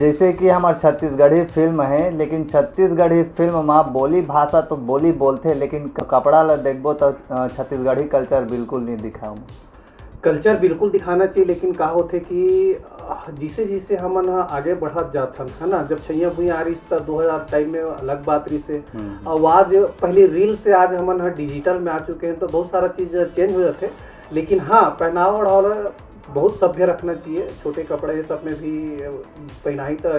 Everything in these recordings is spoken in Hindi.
जैसे कि हमार छत्तीसगढ़ी फिल्म है, लेकिन छत्तीसगढ़ी फिल्म में बोली भाषा तो बोली बोलते, लेकिन कपड़ा ला देखबो तो छत्तीसगढ़ी कल्चर बिल्कुल नहीं दिखाऊँ। कल्चर बिल्कुल दिखाना चाहिए, लेकिन का होथे कि जिसे जिसे हमन ह आगे बढ़त जाथन, है ना। जब छैया भुइयां आ रहीस त 2000 टाइम में अलग बात रही से, और आज पहले रील से आज हमन ह डिजिटल में आ चुके हैं, तो बहुत सारा चीज़ चेंज हो जाते। लेकिन हाँ, पहनावा ओढ़ावा बहुत सभ्य रखना चाहिए। छोटे कपड़े ये सब में भी पहनाई तो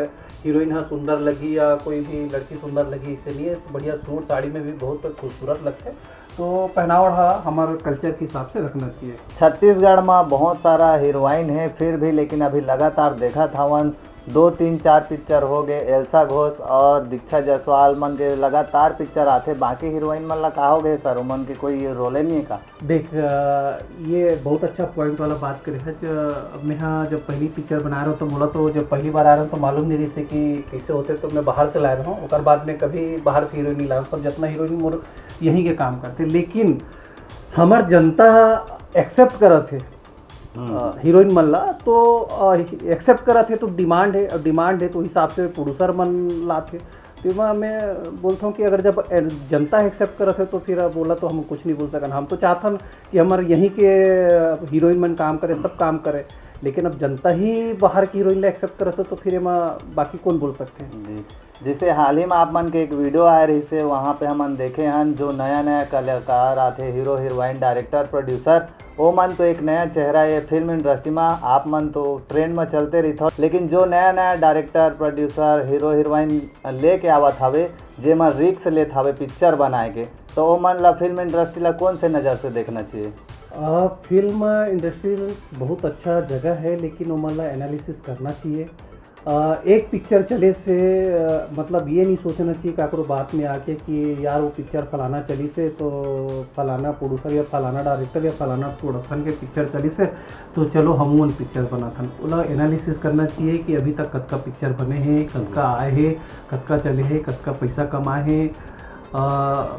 हीरोइन हाँ सुंदर लगी या कोई भी लड़की सुंदर लगी, इसलिए बढ़िया सूट साड़ी में भी बहुत खूबसूरत लगते। तो पहनावा ओढ़ावा हमारे कल्चर के हिसाब से रखना चाहिए। छत्तीसगढ़ में बहुत सारा हीरोइन है फिर भी, लेकिन अभी लगातार देखा था वन 2 3 4 पिक्चर हो गए। एल्सा घोष और दीक्षा जायसवाल मन के लगातार पिक्चर आते, बाकी हीरोइन मन ला का हो गए सर, उमन के कोई रोले नहीं है का? देख, ये बहुत अच्छा पॉइंट वाला बात करे है। जब मैं हाँ जब पहली पिक्चर बना रहा हूँ तो बोला, तो जब पहली बार आ रहा हूँ तो मालूम नहीं जैसे कि कैसे होते, तो मैं बाहर से ला रहा हूँ। और बाद में कभी बाहर से हीरोइन नहीं लाया, सब जितना हीरोइन मोर यहीं के काम करते। लेकिन हमार जनता एक्सेप्ट करा थे हीरोइन मन ला, तो एक्सेप्ट करा थे, तो डिमांड है, और डिमांड है तो हिसाब से प्रोड्यूसर मन लाते। तो मैं बोलता हूँ कि अगर जब जनता एक्सेप्ट करत है तो फिर बोला तो हम कुछ नहीं बोल सकन। हम तो चाहतन कि हमारे यहीं के हीरोइन मन काम करे, सब काम करे, लेकिन अब जनता ही बाहर की हीरोइन एक्सेप्ट करत है तो फिर बाकी कौन बोल सकते हैं जी। जैसे हाल ही में आप मन के एक वीडियो आए रही से, वहाँ पे हमन देखे हैं जो नया नया कलाकार आते, हीरो हीरोइन डायरेक्टर प्रोड्यूसर, वो मन तो एक नया चेहरा ये फिल्म इंडस्ट्री में। आप मन तो ट्रेंड में चलते रही था, लेकिन जो नया नया डायरेक्टर प्रोड्यूसर हीरो हीरोइन लेके आवत हवे, जे मन रिक्स लेत हवे पिक्चर बनाए के, तो वो मन ला फिल्म इंडस्ट्री ला कौन से नज़र से देखना चाहिए? फिल्म इंडस्ट्री बहुत अच्छा जगह है, लेकिन वो मतलब एनालिसिस करना चाहिए। एक पिक्चर चले से मतलब ये नहीं सोचना चाहिए काकरो बात में आके कि यार वो पिक्चर फलाना चली से तो फलाना प्रोड्यूसर या फलाना डायरेक्टर या फलाना प्रोडक्शन के पिक्चर चली से तो चलो हम उन पिक्चर बनाथन। ओला एनालिसिस करना चाहिए कि अभी तक कतका पिक्चर बने हैं, कतका आए हैं, कतका चले हैं, कतका पैसा कमाए हैं।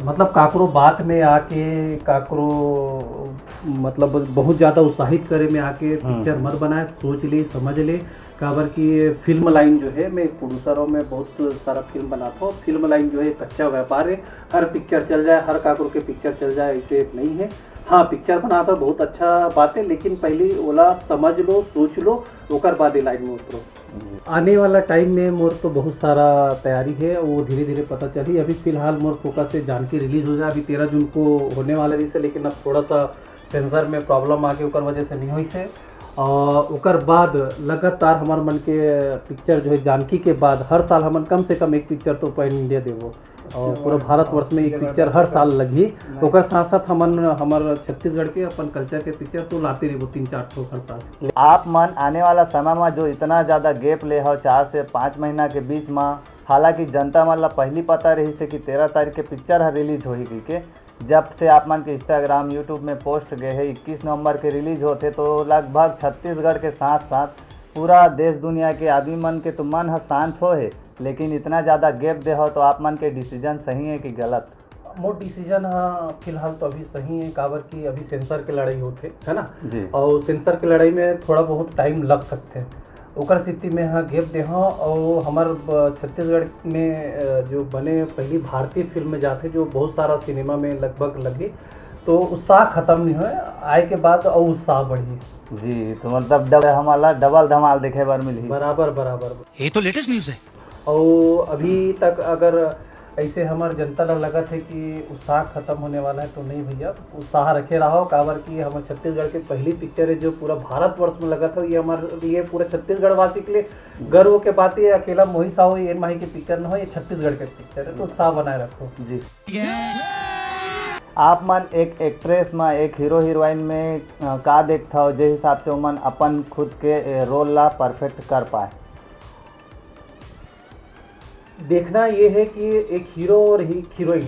मतलब काकरो बात में आके काकरो मतलब बहुत ज़्यादा उत्साहित करे में आके पिक्चर मत बनाए, सोच ले समझ ले। काबर की फिल्म लाइन जो है, मैं प्रोड्यूसर हूँ, मैं बहुत सारा फिल्म बनाता हूँ। फिल्म लाइन जो है कच्चा व्यापार है, हर पिक्चर चल जाए, हर काकरो के पिक्चर चल जाए ऐसे नहीं है। हाँ, पिक्चर बनाता बहुत अच्छा बात है, लेकिन पहले ओला समझ लो, सोच लो, ओकर बाद लाइन में उतरो। आने वाला टाइम में मोर तो बहुत सारा तैयारी है, वो धीरे धीरे पता चली। अभी फिलहाल मोर फोकस से जानकी रिलीज हो जाए, अभी 13 जून को होने वाला रही से, लेकिन अब थोड़ा सा सेंसर में प्रॉब्लम आ गई, ओकर वजह से नहीं हुई से। और ओकर बाद लगातार हमार मन के पिक्चर जो है जानकी के बाद हर साल हमन कम से कम एक पिक्चर तो पैन इंडिया देवो, और पूरा भारतवर्ष में एक पिक्चर हर साल लगी। ओकर साथ साथ हमन हमार छत्तीसगढ़ के अपन कल्चर के पिक्चर तो लाते रहो 3-4 ठो हर साल। आप मन आने वाला समय में जो इतना ज़्यादा गैप ले हो 4 से 5 महीना के बीच में, हालांकि जनता मन ला पहली पता रही से कि 13 तारीख के पिक्चर है रिलीज होगी के, जब से आप मन के इंस्टाग्राम यूट्यूब में पोस्ट गए है 21 नवंबर के रिलीज होते, तो लगभग छत्तीसगढ़ के साथ साथ पूरा देश दुनिया के आदमी मन के तो मन है शांत हो है, लेकिन इतना ज़्यादा गैप दे हो तो आप मन के डिसीजन सही है कि गलत? मोर डिसीजन हाँ फिलहाल तो अभी सही है, काबर की अभी सेंसर के लड़ाई होते है ना जी। और सेंसर के लड़ाई में थोड़ा बहुत टाइम लग सकते हैं, ओकर स्थिति में हाँ गैप दे हाँ। और हमार छत्तीसगढ़ में जो बने पहली भारतीय फिल्म जाते जो बहुत सारा सिनेमा में लगभग लगी, तो उत्साह खत्म नहीं हुआ, आए के बाद और उत्साह बढ़ी। जी, तो मतलब हमारा डबल धमाल देखे बार मिली। बराबर बराबर, ये तो लेटेस्ट न्यूज़ है। और अभी तक अगर ऐसे हमार जनता ला लगा थे कि उत्साह खत्म होने वाला है, तो नहीं भैया, उत्साह रखे रहो। काबर की हमारे छत्तीसगढ़ की पहली पिक्चर है जो पूरा भारतवर्ष में लगा था। ये हमारे ये पूरा छत्तीसगढ़ वासी के लिए गर्व के बात है। अकेला मोही साहू ये माही की पिक्चर न हो, ये छत्तीसगढ़ के पिक्चर है, तो उत्साह बनाए रखो। जी। आप मन एक एक्ट्रेस में एक हीरो हीरोइन में का देखता हो जिस हिसाब से उमन अपन खुद के रोल ला परफेक्ट कर पाए? देखना ये है कि एक हीरो और हीरोइन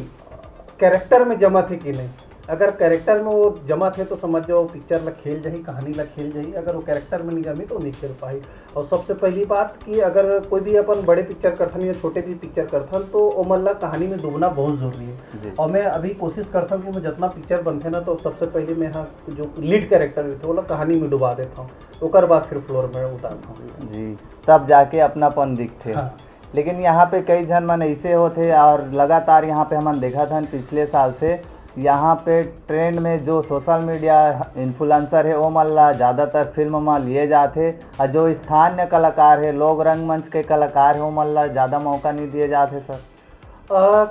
कैरेक्टर में जमा थे कि नहीं। अगर कैरेक्टर में वो जमा थे तो समझ जाओ पिक्चर ला खेल जाही, कहानी ला खेल जाही। अगर वो कैरेक्टर में नहीं जमी तो नहीं खेल पाई। और सबसे पहली बात कि अगर कोई भी अपन बड़े पिक्चर करथन या छोटे भी पिक्चर करथन तो ओमन ला कहानी में डूबना बहुत जरूरी है। और मैं अभी कोशिश करता हूँ कि मैं जितना पिक्चर बनते ना तो सबसे पहले मैं यहाँ जो लीड कैरेक्टर रहते वो कहानी में डुबा देता हूँ, ओकर बाद फिर फ्लोर में उतारता हूँ जी, तब जाके अपनापन दिखते। हाँ। लेकिन यहाँ पे कई जन मन ऐसे होते और लगातार यहाँ पे हमन देखा था पिछले साल से यहाँ पे ट्रेंड में जो सोशल मीडिया इन्फ्लुएंसर है वो मल्ला ज़्यादातर फिल्म में लिए जाते और जो स्थानीय कलाकार है, लोग रंगमंच के कलाकार है वो मल्ला ज़्यादा मौका नहीं दिए जाते सर।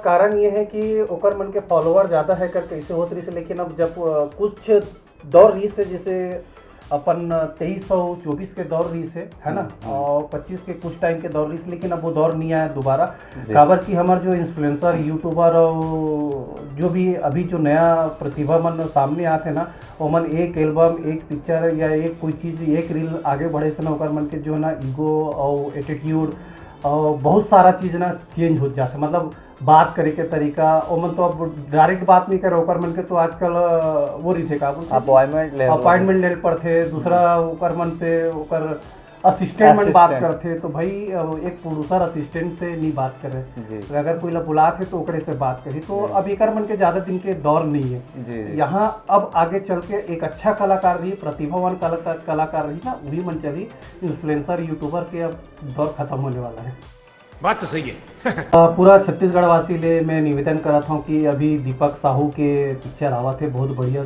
कारण ये है कि ओकर मन के फॉलोअर ज़्यादा है कर कैसे होत रही से। लेकिन अब जब कुछ दौर रही से जैसे अपन 2324 के दौर रही से है ना, और 25 के कुछ टाइम के दौर रही से, लेकिन अब वो दौर नहीं आया दोबारा। काबर कि हमारे जो इन्फ्लुएंसर यूट्यूबर और जो भी अभी जो नया प्रतिभा मन सामने आते ना वो मन एक एल्बम, एक पिक्चर या एक कोई चीज़, एक रील आगे बढ़े से ना ओकर मन के जो है ना ईगो और एटीट्यूड और बहुत सारा चीज़ ना चेंज हो जाता है। मतलब बात करे के तरीका ओमन तो अब डायरेक्ट बात नहीं करे, ओकर मन के तो आजकल वो रही थे का अपॉइंटमेंट ले पड़ते, दूसरा ओकर मन से ओकर असिस्टेंट मन बात करते। तो भाई एक प्रोड्यूसर असिस्टेंट से नहीं बात करे, अगर कोई ला बुलाते तो ओकरे से बात करी। तो अब एकर मन के ज़्यादा दिन के दौर नहीं है यहाँ। अब आगे चल के एक अच्छा कलाकार रही, प्रतिभावान कलाकार रही ना वही मन चली। इन्फ्लुएंसर यूट्यूबर के अब दौर खत्म होने वाला है। बात तो सही है। पूरा छत्तीसगढ़ वासी ले मैं निवेदन करता हूँ कि अभी दीपक साहू के पिक्चर आवा थे बहुत बढ़िया।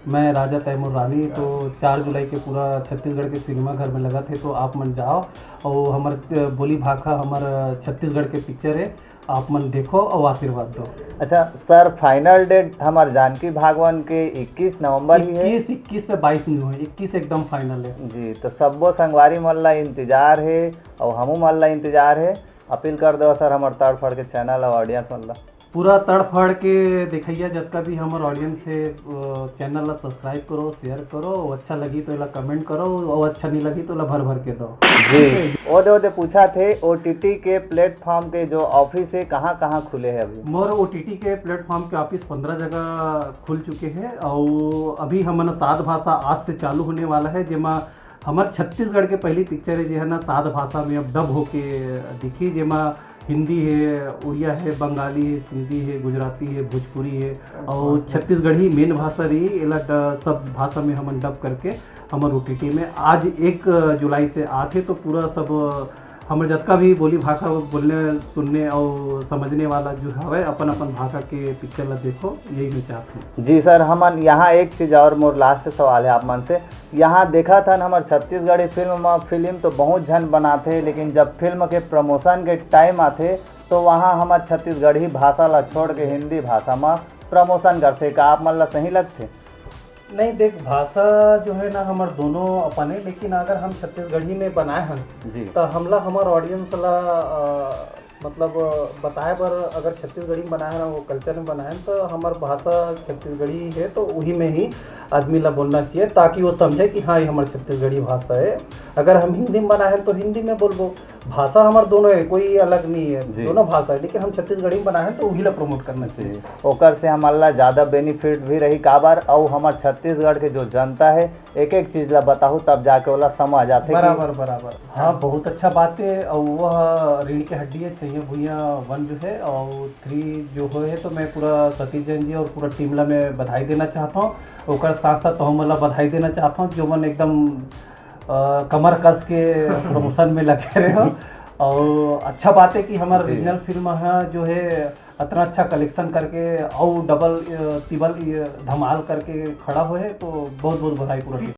मैं राजा तैमूर रानी तो 4 जुलाई के पूरा छत्तीसगढ़ के सिनेमा घर में लगा थे, तो आप मन जाओ और हमारे बोली भाखा हमारा छत्तीसगढ़ के पिक्चर है, आप मन देखो और आशीर्वाद दो। अच्छा सर, फाइनल डेट हमारे जानकी भागवान के 21 नवंबर ही है। 21 से 22 नहीं हुए, 21 एकदम फाइनल है जी। तो सबो संगवारी मल्ला इंतजार है और हमू मल्ला इंतजार है। अपील कर दो सर हमारे तड़फड़ के चैनल और ऑडियंस मल्ला पूरा तड़फड़ के देखिए जितना भी हमारे ऑडियंस से चैनल ला सब्सक्राइब करो, शेयर करो, अच्छा लगी तो इला कमेंट करो और अच्छा नहीं लगी तो इला भर भर के दो जी। ओदे पूछा थे OTT के प्लेटफॉर्म के जो ऑफिस है कहाँ खुले हैं अभी? मोर OTT के प्लेटफॉर्म के ऑफिस 15 जगह खुल चुके हैं और अभी हमारा 7 भाषा आज से चालू होने वाला है, जेमा हमारे छत्तीसगढ़ के पहली पिक्चर है जो है ना 7 भाषा में अब डब होके दिखी, जेमा हिंदी है, उड़िया है, बंगाली है, सिंधी है, गुजराती है, भोजपुरी है और छत्तीसगढ़ी मेन भाषा रही। इला सब भाषा में हम डब करके हमारे OTT में आज 1 जुलाई से आते। तो पूरा सब हमारे जितना भी बोली भाषा बोलने सुनने और समझने वाला जो है अपन भाषा के पिक्चर ला देखो, यही मैं चाहता हूँ जी। सर हमन यहाँ एक चीज़ और मोर लास्ट सवाल है आप मन से, यहाँ देखा था हमारे छत्तीसगढ़ी फिल्म तो बहुत झन बनाते, लेकिन जब फिल्म के प्रमोशन के टाइम आते तो वहाँ हमारे छत्तीसगढ़ी भाषा ला छोड़ के हिंदी भाषा में प्रमोशन करते। का आप मन ला सही लगते? नहीं, देख भाषा जो है ना हमारे दोनों अपन है, लेकिन अगर हम छत्तीसगढ़ी में बनाए हैं जी तो हमला हमारे ऑडियंस ला मतलब बताए बर अगर छत्तीसगढ़ी में बनाए ना वो कल्चर में बनाए तो हमारी भाषा छत्तीसगढ़ी है तो वही में ही आदमी ला बोलना चाहिए ताकि वो समझे कि हाँ ये हमारी छत्तीसगढ़ी भाषा है। अगर हम हिंदी में बनाए तो हिंदी में बोलबो, भाषा हमारे दोनों है, कोई अलग नहीं है, दोनों भाषा है, लेकिन हम छत्तीसगढ़ी में बनाए तो वही ला प्रमोट करना चाहिए। ओकर से हमारा ज़्यादा बेनिफिट भी रही काबर और हमारे छत्तीसगढ़ के जो जनता है एक चीज़ ला बताऊँ तब जाके ओला समझ आते। बराबर हाँ, बहुत अच्छा बात है। और वह रीढ़ के हड्डी है, छैया भुइया 1 जो है और 3 जो है, तो मैं पूरा सतीश जैन जी और पूरा टीम ला मैं बधाई देना चाहता हूँ। ओकर साथ साथ हम ला बधाई देना चाहता हूँ जो मन एकदम कमर कस के प्रमोशन में लगे रहे हो। और अच्छा बात है कि हमारा रीजनल फिल्म है जो है इतना अच्छा कलेक्शन करके और डबल तिबल धमाल करके खड़ा हुए है, तो बहुत बहुत बधाई पूरा।